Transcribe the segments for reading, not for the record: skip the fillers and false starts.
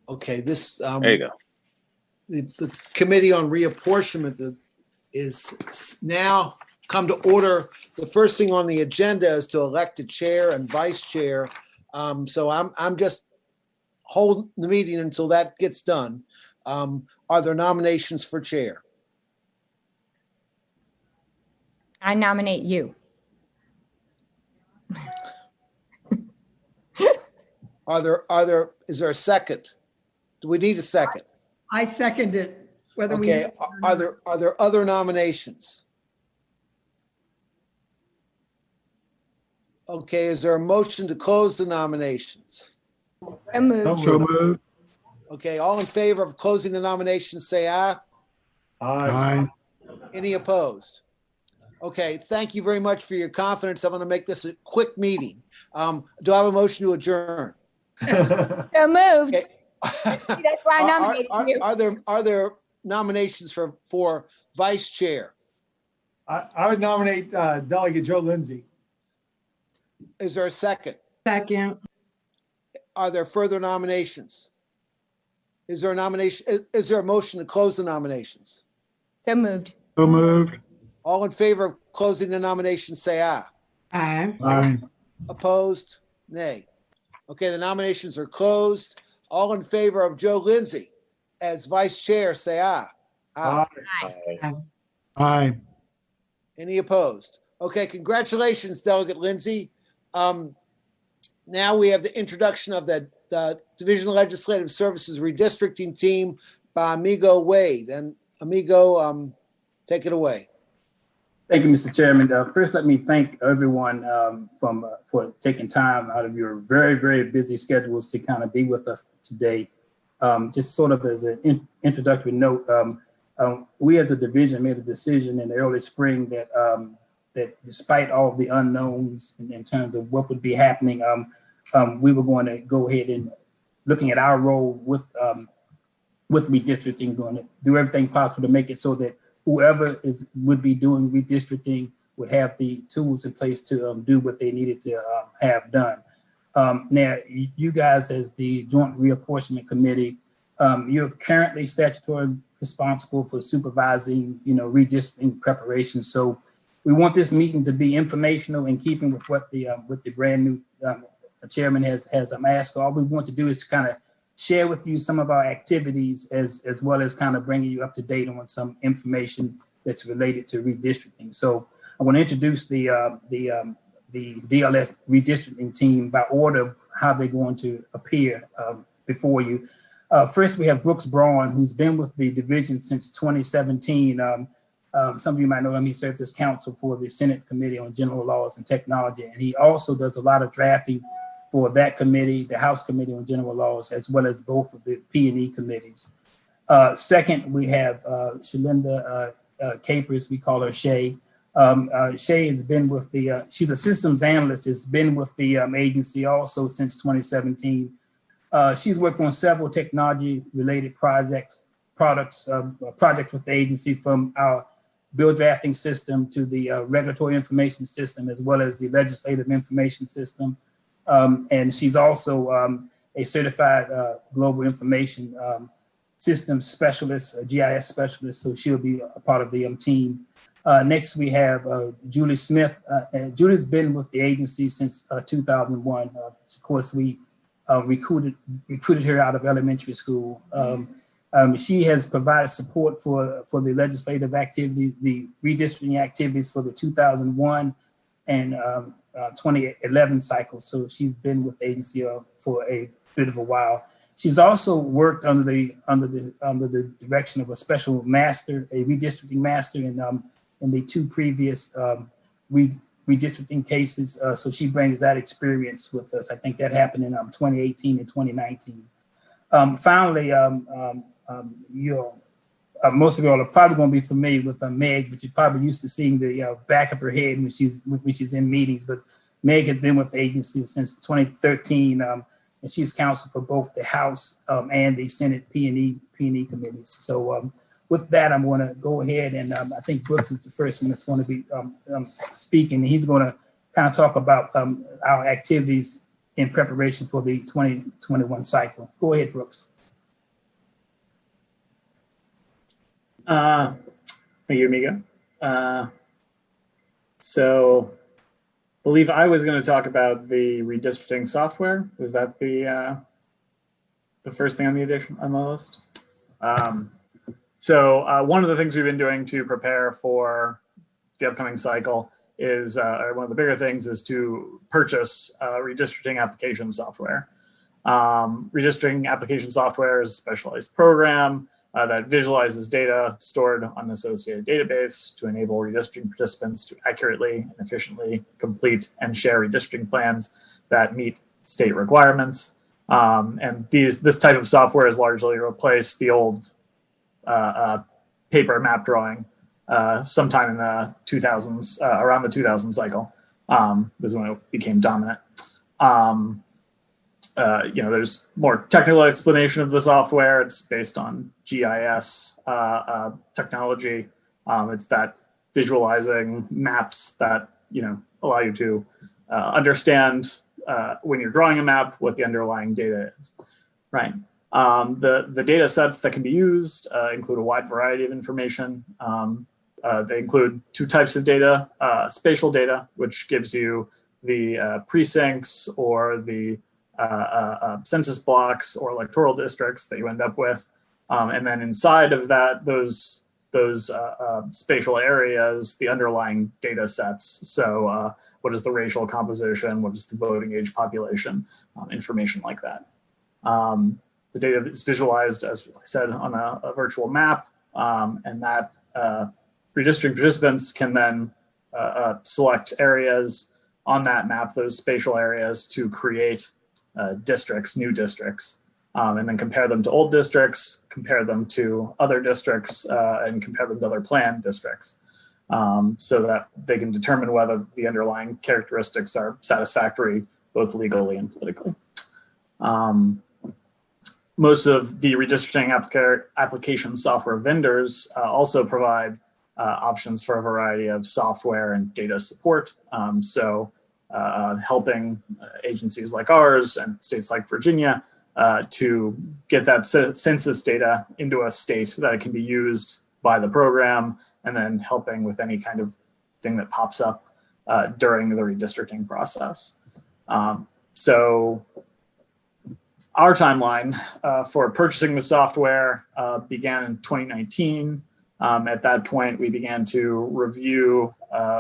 Okay, this There you go. The Committee on Reapportionment is now come to order. The first thing on the agenda is to elect a chair and vice chair. So I'm just holding the meeting until that gets done. Are there nominations for chair? I nominate you. Is there a second? Do we need a second? I second it. Whether Okay, are there other nominations? Okay, is there a motion to close the nominations? So moved. So moved. Okay, all in favor of closing the nominations, say aye. Aye. Any opposed? Okay, thank you very much for your confidence. I'm going to make this a quick meeting. Do I have a motion to adjourn? So moved. Okay. That's why I nominated you. Are there nominations for vice chair? I would nominate Delegate Joe Lindsay. Is there a second? Second. Are there further nominations? Is there a nomination? Is there a motion to close the nominations? So moved. So moved. All in favor of closing the nominations, say aye. Aye. Aye. Opposed? Nay. Okay, the nominations are closed. All in favor of Joe Lindsay as vice chair, say aye. Aye. Aye. Any opposed? Okay, congratulations, Delegate Lindsay. Now we have the introduction of the Division of Legislative Services redistricting team by Amigo Wade. And Amigo, take it away. Thank you, Mr. Chairman. First, let me thank everyone for taking time out of your very, very busy schedules to kind of be with us today. Just sort of as an introductory note, we as a division made a decision in the early spring that that despite all of the unknowns in terms of what would be happening, we were going to go ahead and looking at our role with redistricting, going to do everything possible to make it so that whoever would be doing redistricting would have the tools in place to do what they needed to have done. Now, you guys as the Joint Reapportionment Committee, you're currently statutorily responsible for supervising, redistricting preparation. So we want this meeting to be informational in keeping with what the brand new chairman has asked. All we want to do is to kind of share with you some of our activities as well as kind of bringing you up to date on some information that's related to redistricting. So I want to introduce the DLS redistricting team by order of how they're going to appear before you. First, we have Brooks Braun, who's been with the division since 2017. Some of you might know him. He serves as counsel for the Senate Committee on General Laws and Technology, and he also does a lot of drafting for that committee, the House Committee on General Laws, as well as both of the P&E committees. Second, we have Shalinda Capers, we call her Shay. Shay has been with she's a systems analyst, has been with the agency also since 2017. She's worked on several technology-related projects with the agency, from our bill drafting system to the regulatory information system, as well as the legislative information system. And she's also a certified global information systems specialist, a GIS specialist, so she'll be a part of the team. Next, we have Julie Smith. Julie's been with the agency since 2001. Of course, we recruited her out of elementary school. She has provided support for the legislative activities, the redistricting activities for the 2001 and 2011 cycle. So she's been with the agency for a bit of a while. She's also worked under the direction of a special master, a redistricting master in the two previous redistricting cases. So she brings that experience with us. I think that happened in 2018 and 2019. Finally, most of you all are probably going to be familiar with Meg, but you're probably used to seeing the back of her head when she's in meetings. But Meg has been with the agency since 2013, and she's counsel for both the House and the Senate P&E committees. So with that, I'm going to go ahead and I think Brooks is the first one that's going to be speaking. And he's going to kind of talk about our activities in preparation for the 2021 cycle. Go ahead, Brooks. Thank you, Amigo. So I believe I was going to talk about the redistricting software. Was that the first thing on the list? So one of the things we've been doing to prepare for the upcoming cycle is one of the bigger things is to purchase redistricting application software. Redistricting application software is a specialized program that visualizes data stored on an associated database to enable redistricting participants to accurately and efficiently complete and share redistricting plans that meet state requirements. And this type of software has largely replaced the old paper map drawing sometime in the 2000s, around the 2000 cycle, was when it became dominant. There's more technical explanation of the software. It's based on GIS technology. It's that visualizing maps that allow you to understand when you're drawing a map what the underlying data is, right? The data sets that can be used include a wide variety of information. They include two types of data: spatial data, which gives you the precincts or the census blocks or electoral districts that you end up with, and then inside of that, those spatial areas, the underlying data sets. So what is the racial composition? What is the voting age population? Information like that. The data is visualized, as I said, on a virtual map, and that redistricting participants can then select areas on that map, those spatial areas, to create districts, new districts, and then compare them to old districts, compare them to other districts, and compare them to other planned districts, so that they can determine whether the underlying characteristics are satisfactory, both legally and politically. Most of the redistricting application software vendors also provide options for a variety of software and data support. Helping agencies like ours and states like Virginia to get that census data into a state that it can be used by the program, and then helping with any kind of thing that pops up during the redistricting process. So our timeline for purchasing the software began in 2019. At that point, we began to review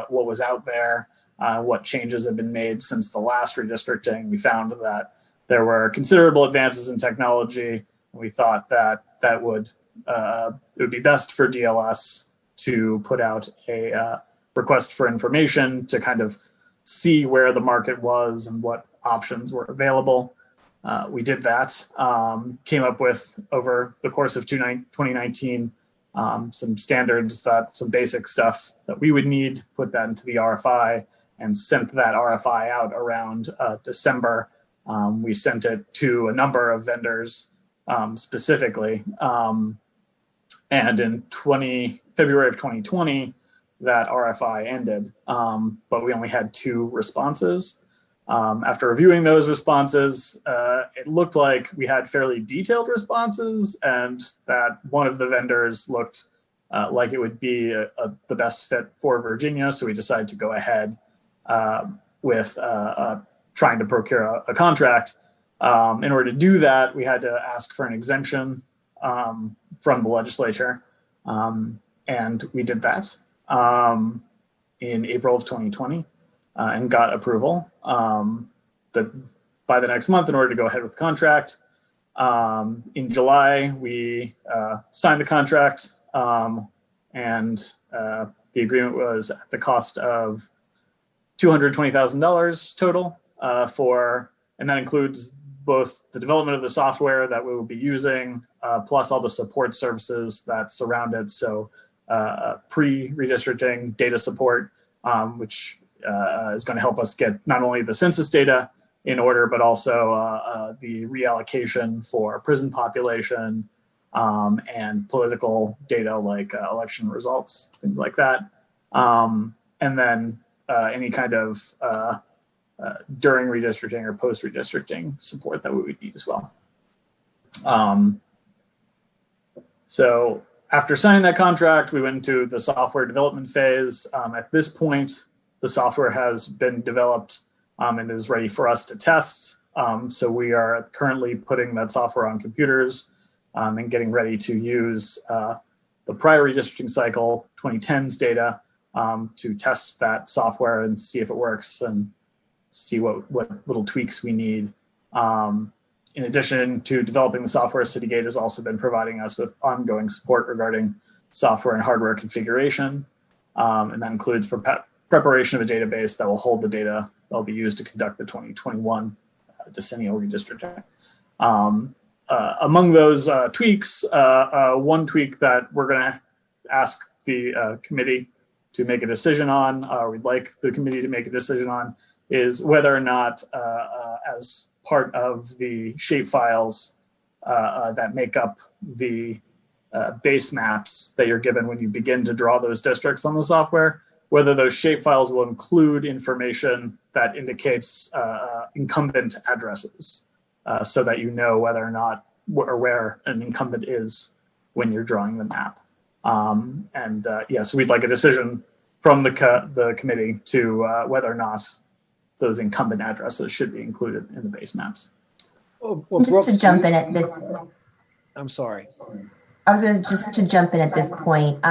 what was out there, what changes have been made since the last redistricting. We found that there were considerable advances in technology. We thought that it would be best for DLS to put out a request for information to kind of see where the market was and what options were available. We did that, came up with, over the course of 2019, some standards, some basic stuff that we would need, put that into the RFI, and sent that RFI out around December. We sent it to a number of vendors specifically. And in February of 2020, that RFI ended, but we only had 2 responses. After reviewing those responses, it looked like we had fairly detailed responses, and that one of the vendors looked like it would be the best fit for Virginia. So we decided to go ahead with trying to procure a contract. In order to do that, we had to ask for an exemption from the legislature, and we did that in April of 2020. And got approval by the next month in order to go ahead with the contract. In July, we signed the contract, and the agreement was at the cost of $220,000 total and that includes both the development of the software that we will be using, plus all the support services that surround it. So pre-redistricting data support, which is going to help us get not only the census data in order, but also the reallocation for prison population and political data like election results, things like that. And then any kind of during redistricting or post-redistricting support that we would need as well. So After signing that contract, we went into the software development phase. At this point, the software has been developed and is ready for us to test. So we are currently putting that software on computers and getting ready to use the prior redistricting cycle 2010's data to test that software and see if it works and see what little tweaks we need. In addition to developing the software, Citygate has also been providing us with ongoing support regarding software and hardware configuration. And that includes preparation of a database that will hold the data that will be used to conduct the 2021 decennial redistricting. Among those tweaks, one tweak that we're going to ask the committee to make a decision on, or we'd like the committee to make a decision on, is whether or not, as part of the shape files that make up the base maps that you're given when you begin to draw those districts on the software, whether those shape files will include information that indicates incumbent addresses so that you know whether or not or where an incumbent is when you're drawing the map. Yes, we'd like a decision from the committee to whether or not those incumbent addresses should be included in the base maps. Well, Just Brooke, to jump in at this, I'm sorry. I was going to just to jump in at this point.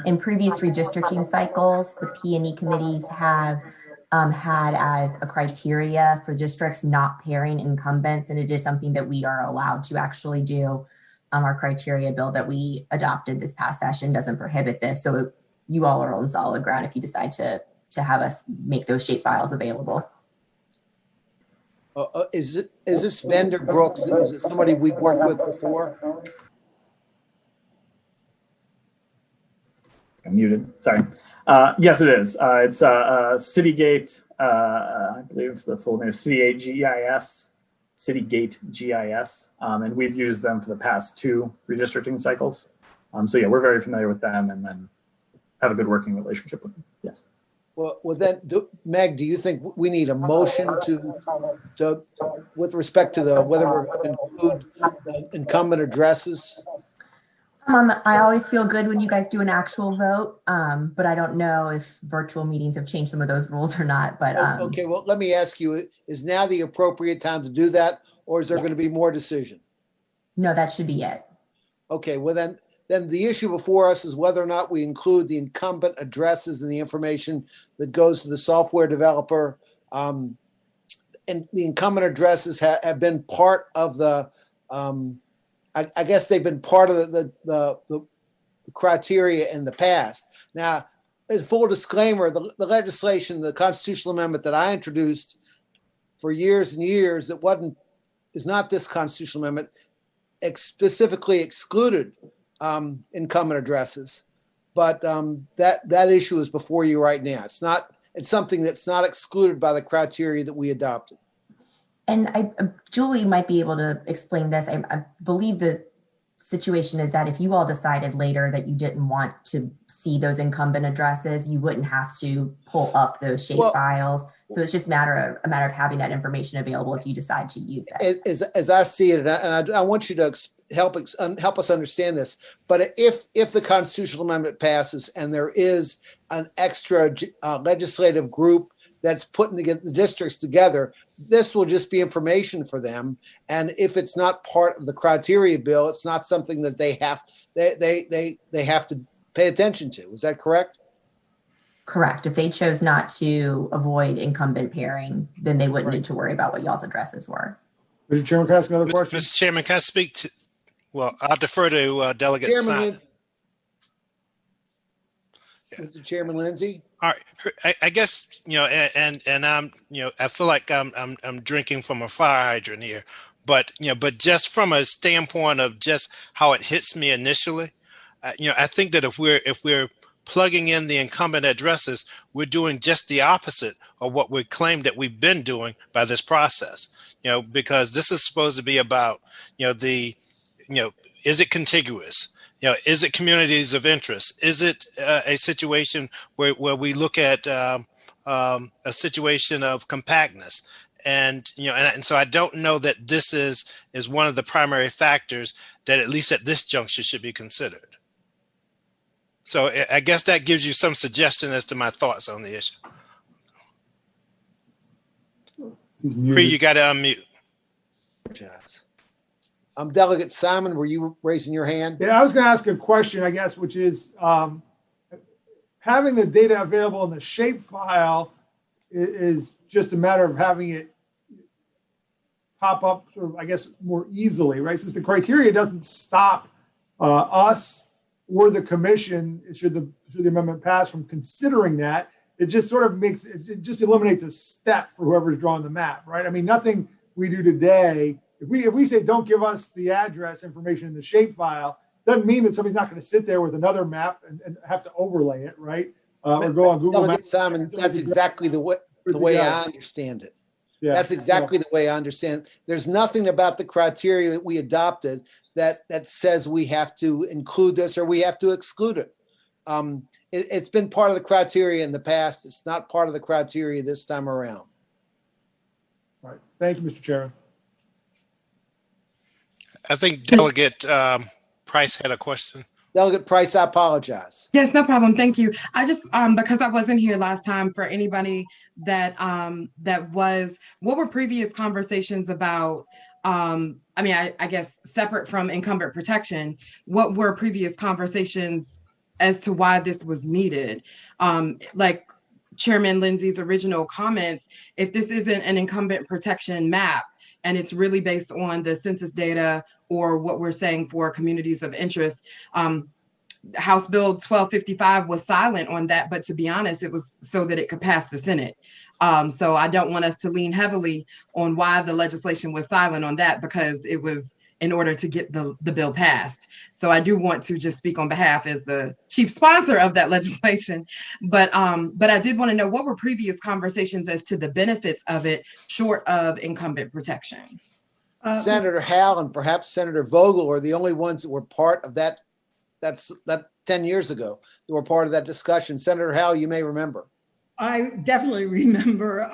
In previous redistricting cycles, the P&E committees have had as a criteria for districts not pairing incumbents, and it is something that we are allowed to actually do. Our criteria bill that we adopted this past session doesn't prohibit this, so you all are on solid ground if you decide to have us make those shape files available. Is this vendor, Brooks, is it somebody we've worked with before? I'm muted, sorry. Yes, it is. It's Citygate, I believe the full name is Citygate GIS, Citygate GIS, and we've used them for the past 2 redistricting cycles. So yeah, we're very familiar with them and then have a good working relationship with them, yes. Well, then, Meg, do you think we need a motion to with respect to whether we're going to include the incumbent addresses? I always feel good when you guys do an actual vote, but I don't know if virtual meetings have changed some of those rules or not. But okay, well, let me ask you: is now the appropriate time to do that, or is there going to be more decision? No, that should be it. Okay, well then the issue before us is whether or not we include the incumbent addresses and the information that goes to the software developer. And the incumbent addresses have been part of the, I guess they've been part of the criteria in the past. Now, as full disclaimer, the legislation, the constitutional amendment that I introduced for years and years, is not this constitutional amendment, specifically excluded incumbent addresses, but that issue is before you right now. It's something that's not excluded by the criteria that we adopted. And Julie might be able to explain this. I believe the situation is that if you all decided later that you didn't want to see those incumbent addresses, you wouldn't have to pull up those shape files. So it's just a matter of having that information available if you decide to use it. As I see it, and I want you to help us understand this, but if the constitutional amendment passes and there is an extra legislative group that's putting the districts together, this will just be information for them. And if it's not part of the criteria bill, it's not something that they have to pay attention to. Is that correct? Correct. If they chose not to avoid incumbent pairing, then they wouldn't need to worry about what y'all's addresses were. Mr. Chairman, can I ask another question? Mr. Chairman, can I speak to? Well, I'll defer to Delegate Simon. Mr. Chairman Lindsay. All right. I guess and I'm I feel like I'm drinking from a fire hydrant here, but but just from a standpoint of just how it hits me initially, I think that if we're plugging in the incumbent addresses, we're doing just the opposite of what we claim that we've been doing by this process. Because this is supposed to be about is it contiguous? Is it communities of interest? Is it a situation where we look at a situation of compactness? And so I don't know that this is one of the primary factors that at least at this juncture should be considered. So I guess that gives you some suggestion as to my thoughts on the issue. He's Bree, muted. you got to unmute. Delegate Simon, were you raising your hand? Yeah, I was going to ask a question, I guess, which is having the data available in the shape file is just a matter of having it pop up, sort of, I guess, more easily, right? Since the criteria doesn't stop us or the commission, should the amendment pass, from considering that, it just sort of it eliminates a step for whoever's drawing the map, right? I mean, nothing we do today, if we say don't give us the address information in the shape file, doesn't mean that somebody's not going to sit there with another map and have to overlay it, right? Or go on Google Delegate Maps. Simon, that's exactly the way I understand it. Yeah. That's exactly the way I understand it. There's nothing about the criteria that we adopted that says we have to include this or we have to exclude it. It's been part of the criteria in the past. It's not part of the criteria this time around. All right. Thank you, Mr. Chairman. I think Delegate Price had a question. Delegate Price, I apologize. Yes, no problem. Thank you. I just, because I wasn't here last time, for anybody that what were previous conversations about, I guess separate from incumbent protection, what were previous conversations as to why this was needed? Like Chairman Lindsay's original comments, if this isn't an incumbent protection map, and it's really based on the census data or what we're saying for communities of interest. House Bill 1255 was silent on that, but to be honest, it was so that it could pass the Senate. So I don't want us to lean heavily on why the legislation was silent on that, because it was in order to get the bill passed. So I do want to just speak on behalf as the chief sponsor of that legislation. But I did want to know, what were previous conversations as to the benefits of it short of incumbent protection? Senator Howell and perhaps Senator Vogel are the only ones that were part of that. That 10 years ago, that were part of that discussion. Senator Howell, you may remember. I definitely remember.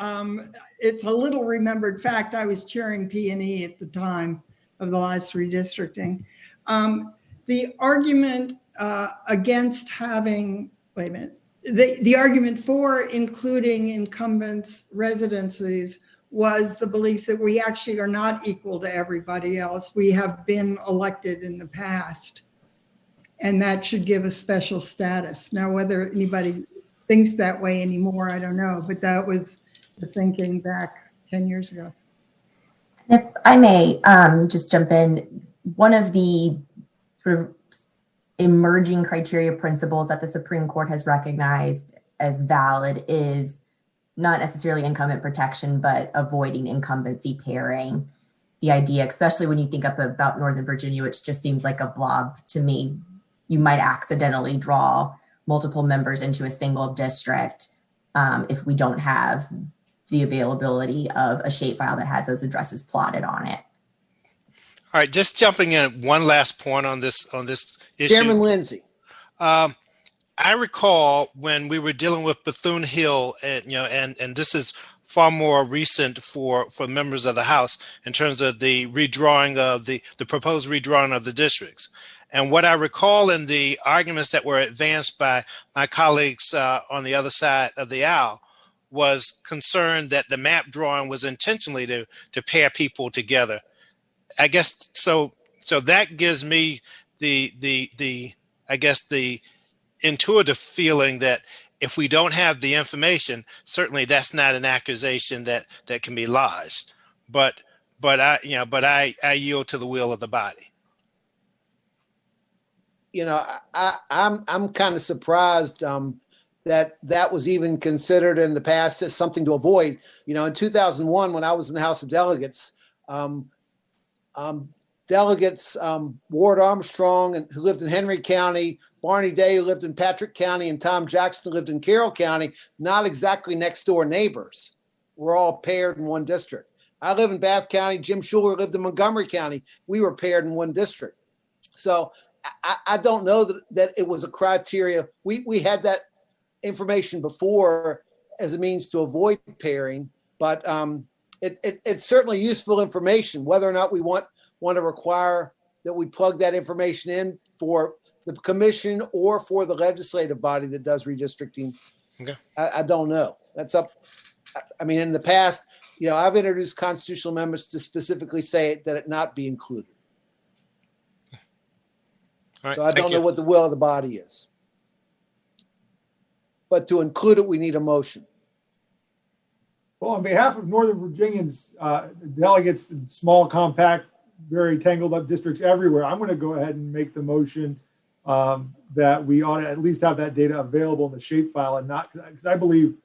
It's a little remembered fact. I was chairing P&E at the time of the last redistricting. The argument against having, wait a minute, the argument for including incumbents' residencies was the belief that we actually are not equal to everybody else. We have been elected in the past, and that should give us special status. Now, whether anybody thinks that way anymore, I don't know, but that was the thinking back 10 years ago. If I may just jump in, one of the sort of emerging criteria principles that the Supreme Court has recognized as valid is not necessarily incumbent protection, but avoiding incumbency pairing. The idea, especially when you think about Northern Virginia, which just seems like a blob to me, you might accidentally draw multiple members into a single district if we don't have the availability of a shapefile that has those addresses plotted on it. All right, just jumping in one last point on this issue. Chairman Lindsay. I recall when we were dealing with Bethune-Hill, and this is far more recent for members of the House in terms of the redrawing of the proposed redrawing of the districts. And what I recall in the arguments that were advanced by my colleagues on the other side of the aisle was concerned that the map drawing was intentionally to pair people together. I guess so that gives me the intuitive feeling that if we don't have the information, certainly that's not an accusation that can be lodged. But I yield to the will of the body. I'm kind of surprised that was even considered in the past as something to avoid. In 2001, when I was in the House of Delegates, delegates Ward Armstrong, who lived in Henry County, Barney Day, who lived in Patrick County, and Tom Jackson, who lived in Carroll County, not exactly next door neighbors. We're all paired in one district. I live in Bath County. Jim Schuler lived in Montgomery County. We were paired in one district. So I don't know that it was a criteria. We had that information before as a means to avoid pairing, but it's certainly useful information. Whether or not we want to require that we plug that information in for the commission or for the legislative body that does redistricting. Okay. I don't know. That's up. I mean, in the past, I've introduced constitutional amendments to specifically say that it not be included. All right, So I don't thank know you. what the will of the body is. But to include it, we need a motion. Well, on behalf of Northern Virginians, delegates in small, compact, very tangled up districts everywhere, I'm going to go ahead and make the motion that we ought to at least have that data available in the shapefile, and not because I believe,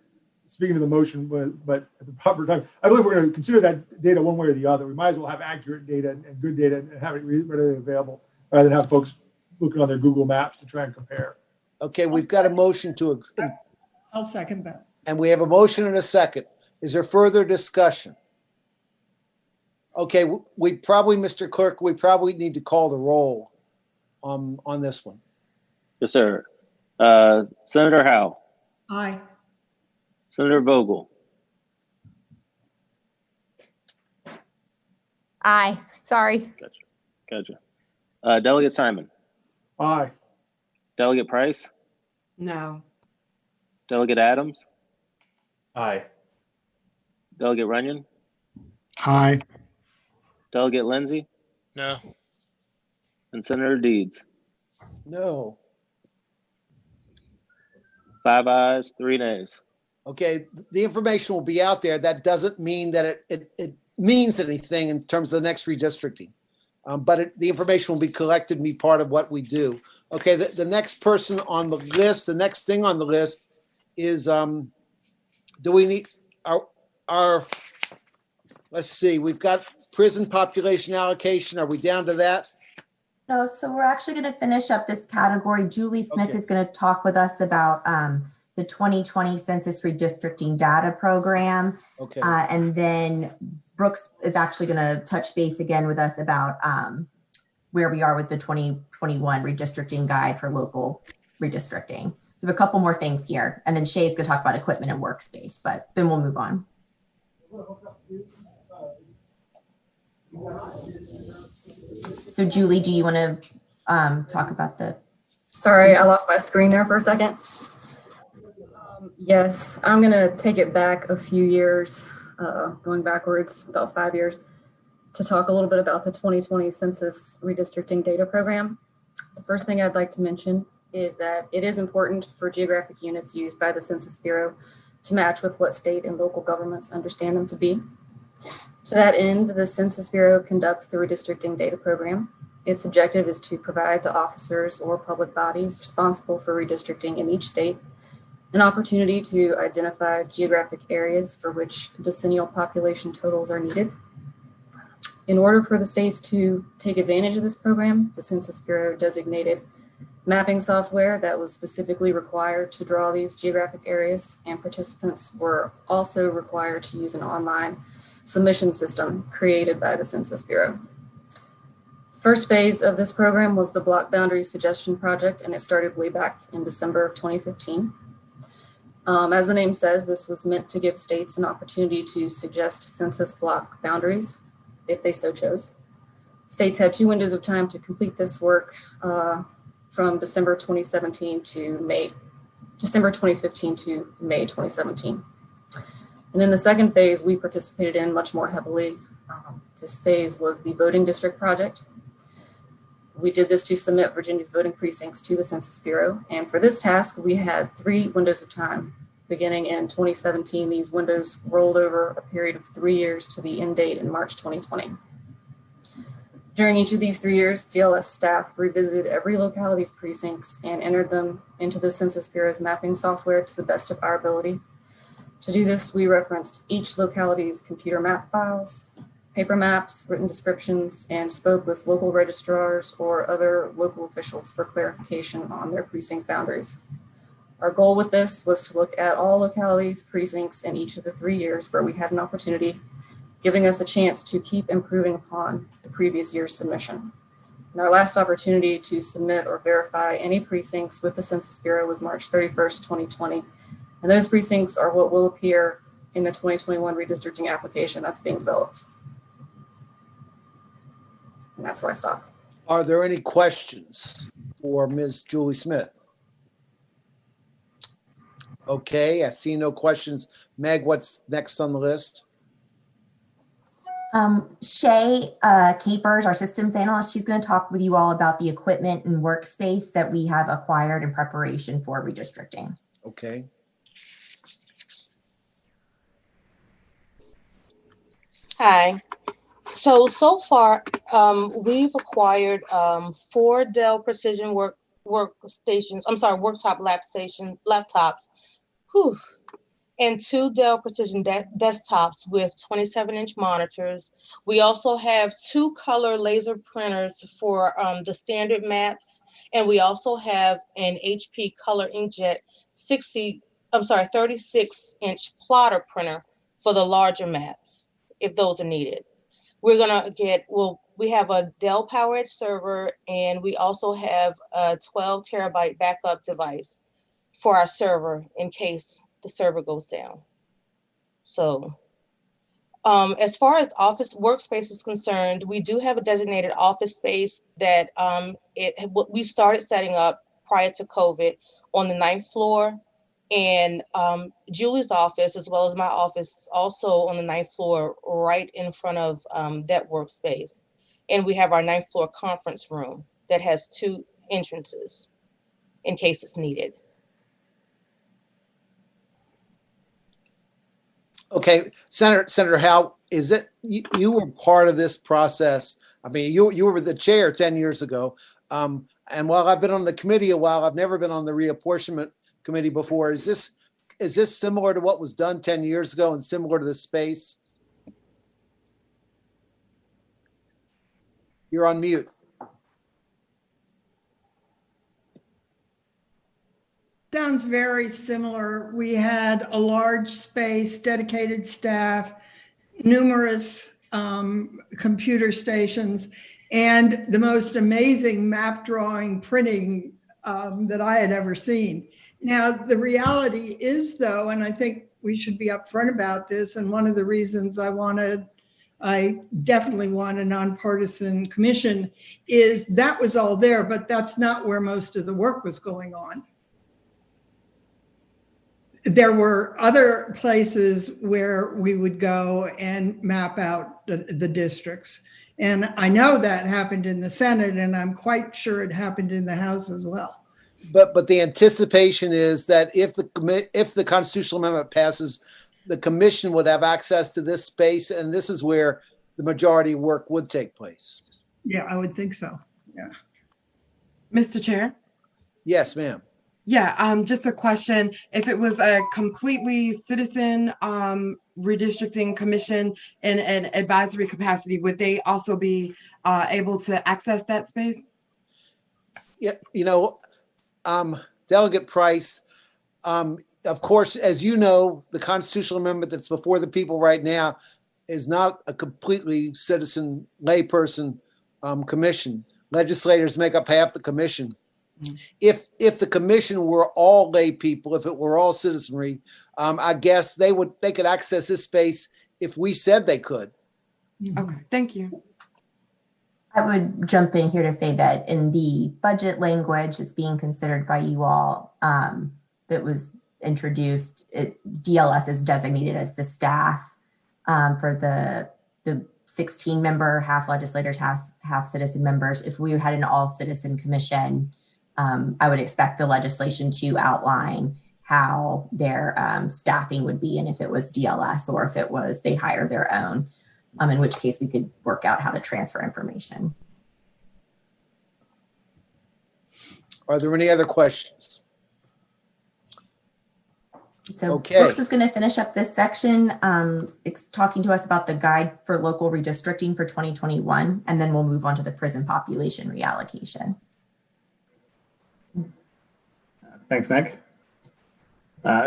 speaking of the motion, but at the proper time, I believe we're going to consider that data one way or the other. We might as well have accurate data and good data and have it readily available rather than have folks looking on their Google Maps to try and compare. Okay, we've got a motion to, I'll second that. and we have a motion and a second. Is there further discussion? Okay, we probably, Mr. Clerk, we probably need to call the roll on this one. Yes, sir. Senator Howe. Aye. Senator Vogel. Aye. Sorry. Gotcha. Delegate Simon. Aye. Delegate Price. No. Delegate Adams. Aye. Delegate Runyon. Aye. Delegate Lindsay. No. And Senator Deeds. No. 5 ayes, 3 nays. Okay, the information will be out there. That doesn't mean that it means anything in terms of the next redistricting. But the information will be collected and be part of what we do. Okay, the next person on the list, the next thing on the list is, do we need our let's see, we've got prison population allocation. Are we down to that? No, so we're actually going to finish up this category. Julie Smith Okay. is going to talk with us about the 2020 Census Redistricting Data Program. Okay. And then Brooks is actually going to touch base again with us about where we are with the 2021 redistricting guide for local redistricting. So we have a couple more things here. And then Shay's going to talk about equipment and workspace, but then we'll move on. So Julie, do you want to talk about the? Sorry, I lost my screen there for a second. Yes, I'm going to take it back a few years, going backwards about 5 years, to talk a little bit about the 2020 Census Redistricting Data Program. The first thing I'd like to mention is that it is important for geographic units used by the Census Bureau to match with what state and local governments understand them to be. To that end, the Census Bureau conducts the Redistricting Data Program. Its objective is to provide the officers or public bodies responsible for redistricting in each state an opportunity to identify geographic areas for which decennial population totals are needed. In order for the states to take advantage of this program, the Census Bureau designated mapping software that was specifically required to draw these geographic areas, and participants were also required to use an online submission system created by the Census Bureau. The first phase of this program was the Block Boundary Suggestion Project, and it started way back in December of 2015. As the name says, this was meant to give states an opportunity to suggest census block boundaries if they so chose. States had 2 windows of time to complete this work from December 2015 to May 2017. And in the second phase, we participated in much more heavily. This phase was the Voting District Project. We did this to submit Virginia's voting precincts to the Census Bureau. And for this task, we had 3 windows of time. Beginning in 2017, these windows rolled over a period of 3 years to the end date in March 2020. During each of these 3 years, DLS staff revisited every locality's precincts and entered them into the Census Bureau's mapping software to the best of our ability. To do this, we referenced each locality's computer map files, paper maps, written descriptions, and spoke with local registrars or other local officials for clarification on their precinct boundaries. Our goal with this was to look at all localities' precincts in each of the 3 years where we had an opportunity, giving us a chance to keep improving upon the previous year's submission. And our last opportunity to submit or verify any precincts with the Census Bureau was March 31st, 2020. And those precincts are what will appear in the 2021 redistricting application that's being developed. And that's where I stop. Are there any questions for Ms. Julie Smith? Okay, I see no questions. Meg, what's next on the list? Shay Capers, our systems analyst, she's going to talk with you all about the equipment and workspace that we have acquired in preparation for redistricting. Okay. Hi. So far, we've acquired 4 Dell Precision workstations. I'm sorry, worktop laptops. Whew. And 2 Dell Precision desktops with 27-inch monitors. We also have 2 color laser printers for the standard maps, and we also have an HP Color Inkjet 36-inch plotter printer for the larger maps, if those are needed. We're gonna get, we have a Dell PowerEdge server, and we also have a 12 terabyte backup device for our server in case the server goes down. So as far as office workspace is concerned, we do have a designated office space that we started setting up prior to COVID on the 9th floor. And Julie's office, as well as my office, also on the 9th floor, right in front of that workspace. And we have our 9th floor conference room that has 2 entrances in case it's needed. Okay, Senator Howe, is it you were part of this process? I mean, you were the chair 10 years ago, and while I've been on the committee a while, I've never been on the reapportionment committee before. Is this similar to what was done 10 years ago and similar to the space? You're on mute. Sounds very similar. We had a large space, dedicated staff, numerous computer stations, and the most amazing map drawing printing that I had ever seen. Now, the reality is, though, and I think we should be upfront about this, and one of the reasons I definitely want a nonpartisan commission is that was all there, but that's not where most of the work was going on. There were other places where we would go and map out the districts. And I know that happened in the Senate, and I'm quite sure it happened in the House as well. But the anticipation is that if the constitutional amendment passes, the commission would have access to this space, and this is where the majority work would take place. Yeah, I would think so. Yeah. Mr. Chair? Yes, ma'am. Yeah, just a question. If it was a completely citizen redistricting commission in an advisory capacity, would they also be able to access that space? Yeah, Delegate Price, of course, as you know, the constitutional amendment that's before the people right now is not a completely citizen layperson commission. Legislators make up half the commission. If the commission were all lay people, if it were all citizenry, I guess they could access this space if we said they could. Okay, thank you. I would jump in here to say that in the budget language that's being considered by you all that was introduced, DLS is designated as the staff for the 16 member, half legislators, half citizen members. If we had an all citizen commission, I would expect the legislation to outline how their staffing would be and if it was DLS or if it was they hire their own, in which case we could work out how to transfer information. Are there any other questions? So okay. Brooks is going to finish up this section, talking to us about the guide for local redistricting for 2021, and then we'll move on to the prison population reallocation. Thanks, Meg.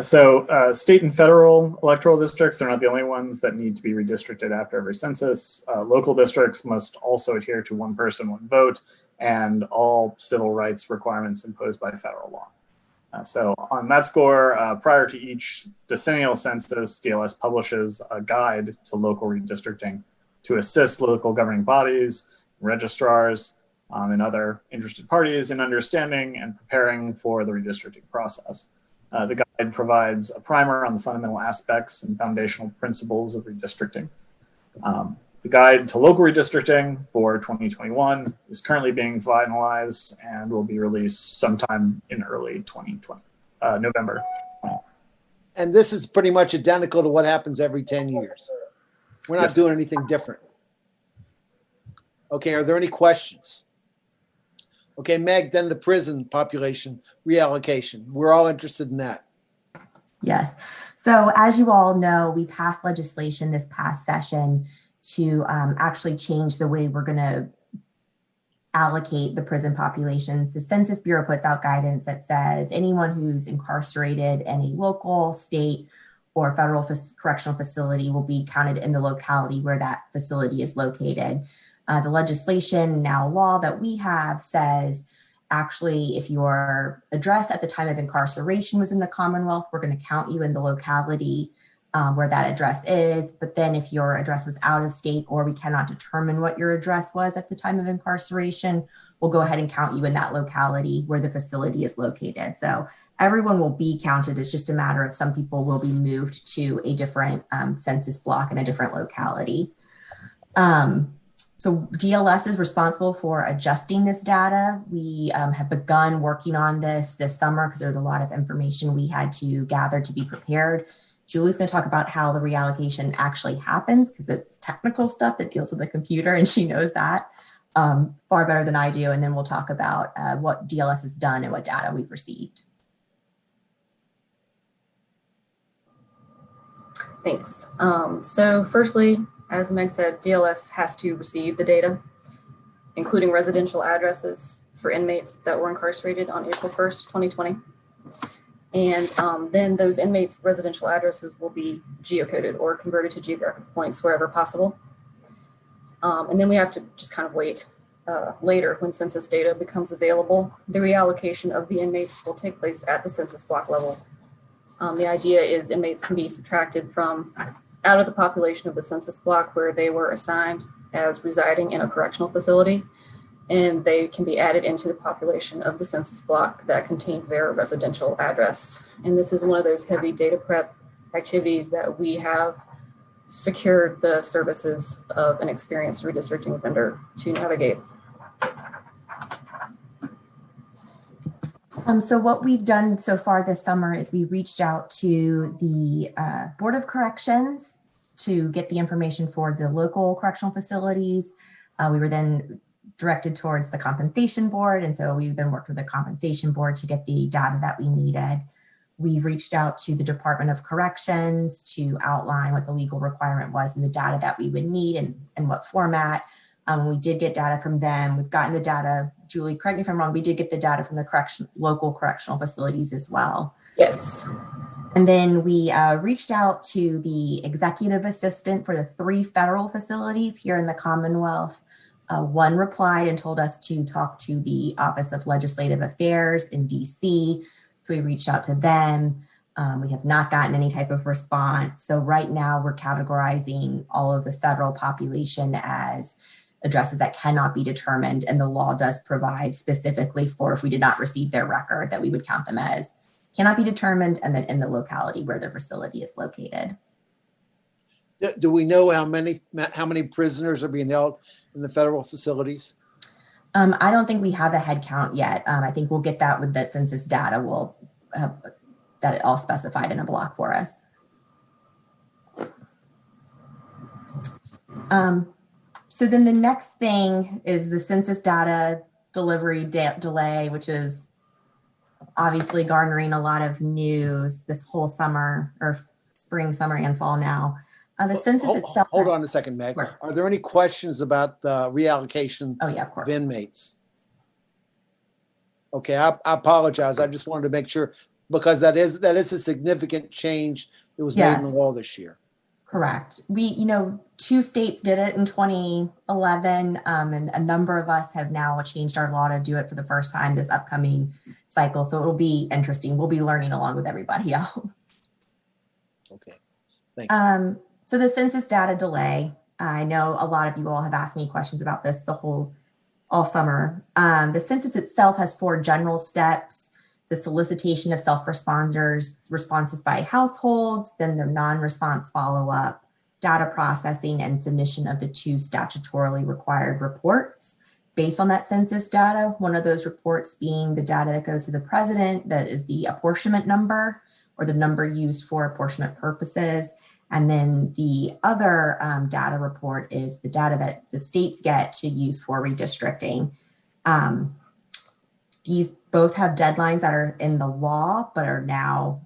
So state and federal electoral districts are not the only ones that need to be redistricted after every census. Local districts must also adhere to one person, one vote, and all civil rights requirements imposed by federal law. So on that score, prior to each decennial census, DLS publishes a guide to local redistricting to assist local governing bodies, registrars, and other interested parties in understanding and preparing for the redistricting process. The guide provides a primer on the fundamental aspects and foundational principles of redistricting. The guide to local redistricting for 2021 is currently being finalized and will be released sometime in early 2020, November. And this is pretty much identical to what happens every 10 years. We're not Yes. doing anything different. Okay, are there any questions? Okay, Meg, then the prison population reallocation. We're all interested in that. Yes. So as you all know, we passed legislation this past session to actually change the way we're going to allocate the prison populations. The Census Bureau puts out guidance that says anyone who's incarcerated in a local, state, or federal correctional facility will be counted in the locality where that facility is located. The legislation, now law that we have, says actually if your address at the time of incarceration was in the Commonwealth, we're going to count you in the locality where that address is. But then if your address was out of state or we cannot determine what your address was at the time of incarceration, we'll go ahead and count you in that locality where the facility is located. So everyone will be counted. It's just a matter of some people will be moved to a different census block in a different locality. So DLS is responsible for adjusting this data. We have begun working on this summer because there's a lot of information we had to gather to be prepared. Julie's going to talk about how the reallocation actually happens because it's technical stuff that deals with the computer and she knows that far better than I do. And then we'll talk about what DLS has done and what data we've received. Thanks. So firstly, as Meg said, DLS has to receive the data, including residential addresses for inmates that were incarcerated on April 1st, 2020. And then those inmates' residential addresses will be geocoded or converted to geographic points wherever possible. And then we have to just kind of wait later when census data becomes available. The reallocation of the inmates will take place at the census block level. The idea is inmates can be subtracted from out of the population of the census block where they were assigned as residing in a correctional facility, and they can be added into the population of the census block that contains their residential address. And this is one of those heavy data prep activities that we have secured the services of an experienced redistricting vendor to navigate. So what we've done so far this summer is we reached out to the Board of Corrections to get the information for the local correctional facilities. We were then directed towards the compensation board. And so we've been working with the compensation board to get the data that we needed. We've reached out to the Department of Corrections to outline what the legal requirement was and the data that we would need and what format. We did get data from them. We've gotten the data, Julie, correct me if I'm wrong, we did get the data from the local correctional facilities as well. Yes. And then we reached out to the executive assistant for the 3 federal facilities here in the Commonwealth. One replied and told us to talk to the Office of Legislative Affairs in DC. So we reached out to them. We have not gotten any type of response. So right now we're categorizing all of the federal population as addresses that cannot be determined. And the law does provide specifically for if we did not receive their record that we would count them as cannot be determined and then in the locality where their facility is located. Do we know how many prisoners are being held in the federal facilities? I don't think we have a head count yet. I think we'll get that with the census data. We'll have that all specified in a block for us. So then the next thing is the census data delivery delay, which is obviously garnering a lot of news this whole summer or spring, summer, and fall now. The census itself. Hold on a second, Meg. Sure. Are there any questions about the reallocation of inmates? Okay, I apologize. I just wanted to make sure because that is a significant change that was made in the law this year. Correct. We, 2 states did it in 2011, and a number of us have now changed our law to do it for the first time this upcoming cycle. So it'll be interesting. We'll be learning along with everybody else. Okay, thanks. So the census data delay, I know a lot of you all have asked me questions about this all all summer. The census itself has 4 general steps: the solicitation of self-responders, responses by households, then the non-response follow-up, data processing, and submission of the 2 statutorily required reports based on that census data. One of those reports being the data that goes to the president, that is the apportionment number, or the number used for apportionment purposes. And then the other data report is the data that the states get to use for redistricting. These both have deadlines that are in the law, but are now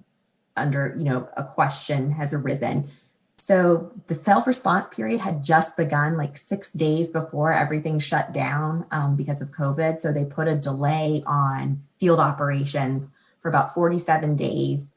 under, a question has arisen. So the self-response period had just begun like 6 days before everything shut down because of COVID. So they put a delay on field operations for about 47 days.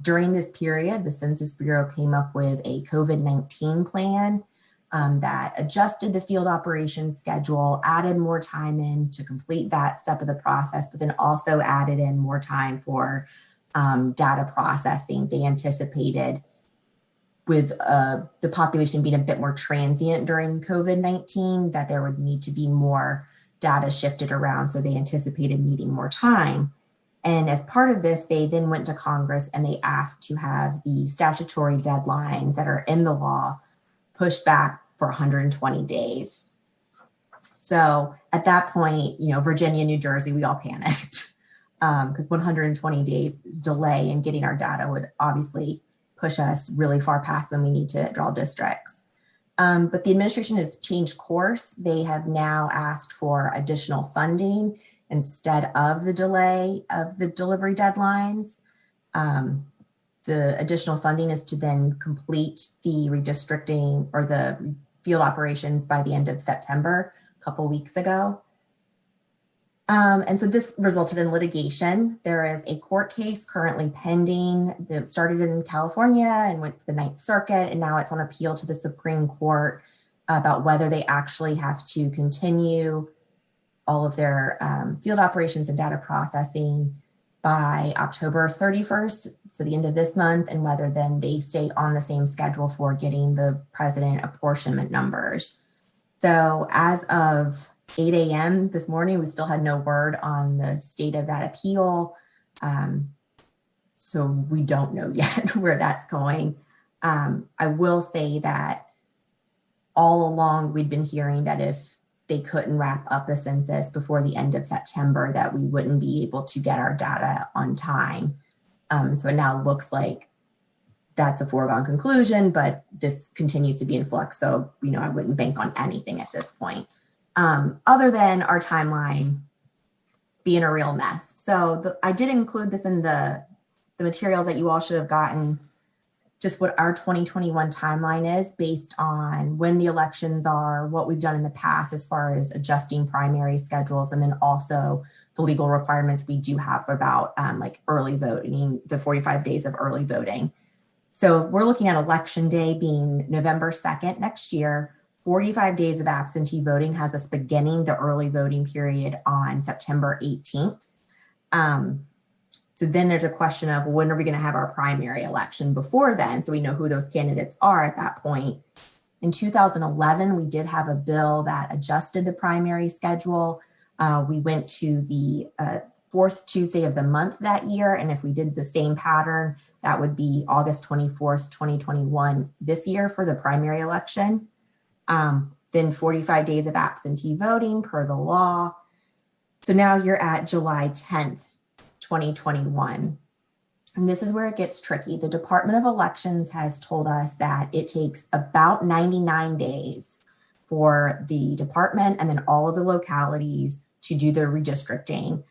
During this period, the Census Bureau came up with a COVID-19 plan that adjusted the field operations schedule, added more time in to complete that step of the process, but then also added in more time for data processing. They anticipated, with the population being a bit more transient during COVID-19, that there would need to be more data shifted around. So they anticipated needing more time. And as part of this, they then went to Congress and they asked to have the statutory deadlines that are in the law pushed back for 120 days. So at that point, Virginia, New Jersey, we all panicked because 120 days delay in getting our data would obviously push us really far past when we need to draw districts. But the administration has changed course. They have now asked for additional funding instead of the delay of the delivery deadlines. The additional funding is to then complete the redistricting or the field operations by the end of September, a couple weeks ago. And so this resulted in litigation. There is a court case currently pending that started in California and went to the Ninth Circuit, and now it's on appeal to the Supreme Court about whether they actually have to continue all of their field operations and data processing by October 31st, so the end of this month, and whether then they stay on the same schedule for getting the president apportionment numbers. So as of 8 a.m. this morning, we still had no word on the state of that appeal. So we don't know yet where that's going. I will say that all along we'd been hearing that if they couldn't wrap up the census before the end of September, that we wouldn't be able to get our data on time. So it now looks like that's a foregone conclusion, but this continues to be in flux. So, I wouldn't bank on anything at this point, other than our timeline being a real mess. So I did include this in the materials that you all should have gotten, just what our 2021 timeline is based on when the elections are, what we've done in the past as far as adjusting primary schedules, and then also the legal requirements we do have about like early voting, the 45 days of early voting. So we're looking at election day being November 2nd next year. 45 days of absentee voting has us beginning the early voting period on September 18th. So then there's a question of when are we going to have our primary election before then, so we know who those candidates are at that point. In 2011, we did have a bill that adjusted the primary schedule. We went to the 4th Tuesday of the month that year, and if we did the same pattern, that would be August 24th, 2021 this year for the primary election. Then 45 days of absentee voting per the law. So now you're at July 10th, 2021. And this is where it gets tricky. The Department of Elections has told us that it takes about 99 days for the department and then all of the localities to do the redistricting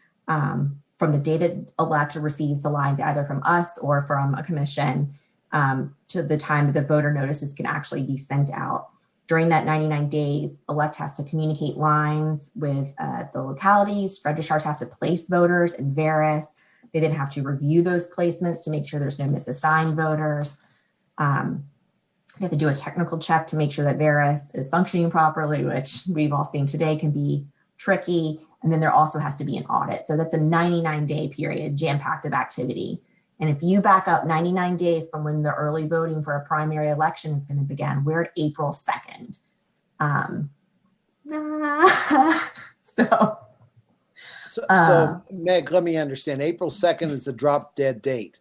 from the day that elector receives the lines, either from us or from a commission, to the time that the voter notices can actually be sent out. During that 99 days, elect has to communicate lines with the localities. Registrars have to place voters in Veris. They then have to review those placements to make sure there's no misassigned voters. They have to do a technical check to make sure that Veris is functioning properly, which we've all seen today can be tricky. And then there also has to be an audit. So that's a 99-day period, jam-packed of activity. And if you back up 99 days from when the early voting for a primary election is going to begin, we're at April 2nd. So, So Meg, let me understand. April 2nd is a drop dead date.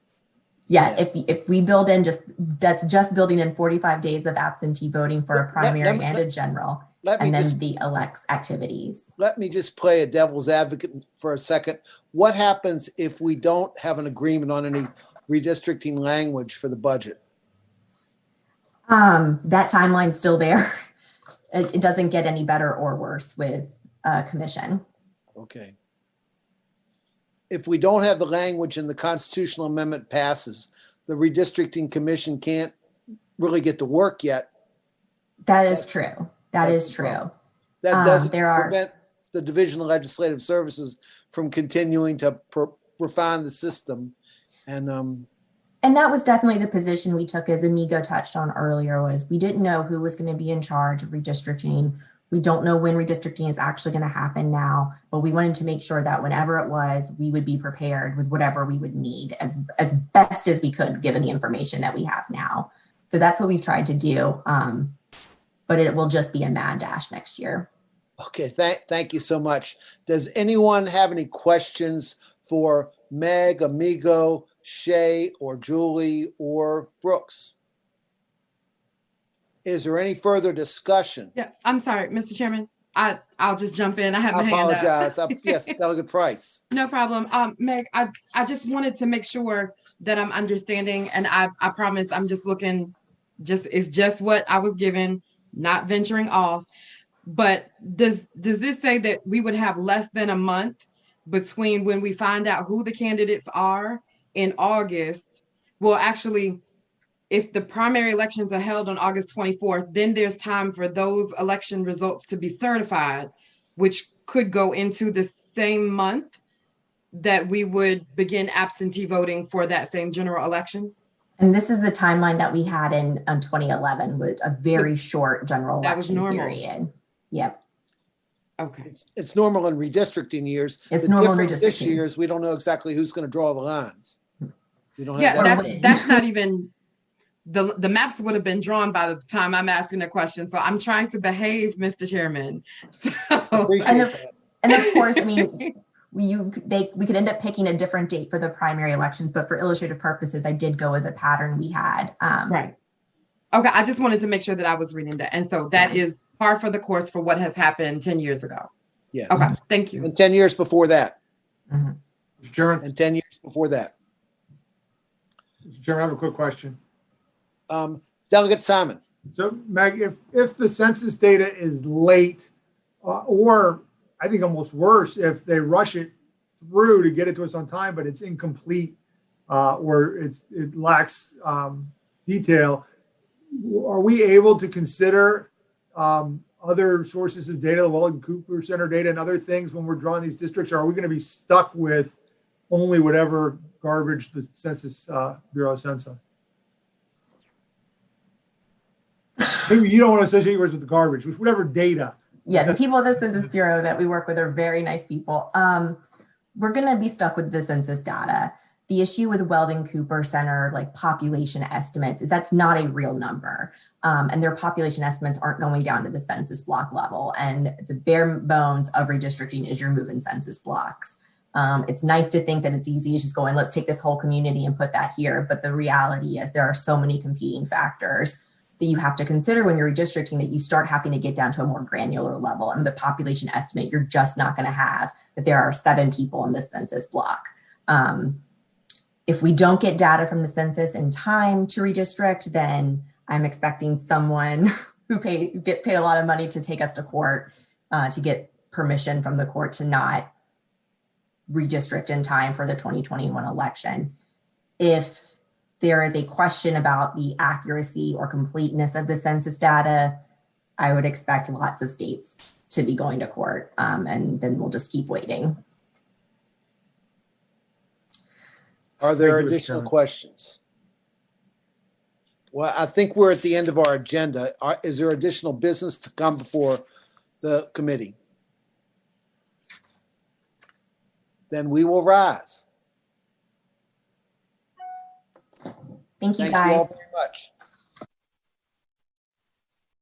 yeah, if we build in that's just building in 45 days of absentee voting for a primary and a general, and then the elects activities. Let me just play a devil's advocate for a second. What happens if we don't have an agreement on any redistricting language for the budget? That timeline's still there. It doesn't get any better or worse with commission. Okay. If we don't have the language and the constitutional amendment passes, the redistricting commission can't really get to work yet. That is true. That is true. That doesn't prevent the Division of Legislative Services from continuing to refine the system. And that was definitely the position we took, as Amigo touched on earlier, was we didn't know who was going to be in charge of redistricting. We don't know when redistricting is actually going to happen now, but we wanted to make sure that whenever it was, we would be prepared with whatever we would need as best as we could, given the information that we have now. So that's what we've tried to do. But it will just be a mad dash next year. Okay, thank you so much. Does anyone have any questions for Meg, Amigo, Shay, or Julie, or Brooks? Is there any further discussion? Yeah, I'm sorry, Mr. Chairman. I'll just jump in. I have my hand up. I apologize. Yes, Delegate Price. No problem. Meg, I just wanted to make sure that I'm understanding, and I promise I'm just looking, it's just what I was given, not venturing off. But does this say that we would have less than a month between when we find out who the candidates are in August? Well, actually, if the primary elections are held on August 24th, then there's time for those election results to be certified, which could go into the same month that we would begin absentee voting for that same general election. And this is the timeline that we had in 2011 with a very short general election that was normal period. Yep. Okay. It's normal in redistricting years. It's normal in redistricting. This redistricting. years, we don't know exactly who's going to draw the lines. We don't have Yeah, that's not even, the maps would have been drawn by the time I'm asking the question. So I'm trying to behave, Mr. Chairman. So, and of course, I mean, we could end up picking a different date for the primary elections, but for illustrative purposes, I did go with the pattern we had. Right. Okay, I just wanted to make sure that I was reading that. And so that is par for the course for what has happened 10 years ago. Yes. Okay, thank you. And 10 years before that. Mr. Chairman, And 10 years before that. Mr. Chairman, I have a quick question. Delegate Simon. So, Meg, if the census data is late, or I think almost worse, if they rush it through to get it to us on time, but it's incomplete or it lacks detail, are we able to consider other sources of data, the Weldon-Cooper Center data and other things when we're drawing these districts? Or are we going to be stuck with only whatever garbage the Census Bureau sends us? Maybe you don't want to associate yours with the garbage, with whatever data. Yeah, the people at the Census Bureau that we work with are very nice people. We're going to be stuck with the census data. The issue with Weldon-Cooper Center, like population estimates, is that's not a real number. And their population estimates aren't going down to the census block level. And the bare bones of redistricting is you're moving census blocks. It's nice to think that it's easy. It's just going, let's take this whole community and put that here. But the reality is there are so many competing factors that you have to consider when you're redistricting that you start having to get down to a more granular level. And the population estimate, you're just not going to have that there are 7 people in the census block. If we don't get data from the census in time to redistrict, then I'm expecting someone who gets paid a lot of money to take us to court to get permission from the court to not redistrict in time for the 2021 election. If there is a question about the accuracy or completeness of the census data, I would expect lots of states to be going to court, and then we'll just keep waiting. Are there additional questions? Well, I think we're at the end of our agenda. Is there additional business to come before the committee? Then we will rise. Thank you, Thank guys. you all very much.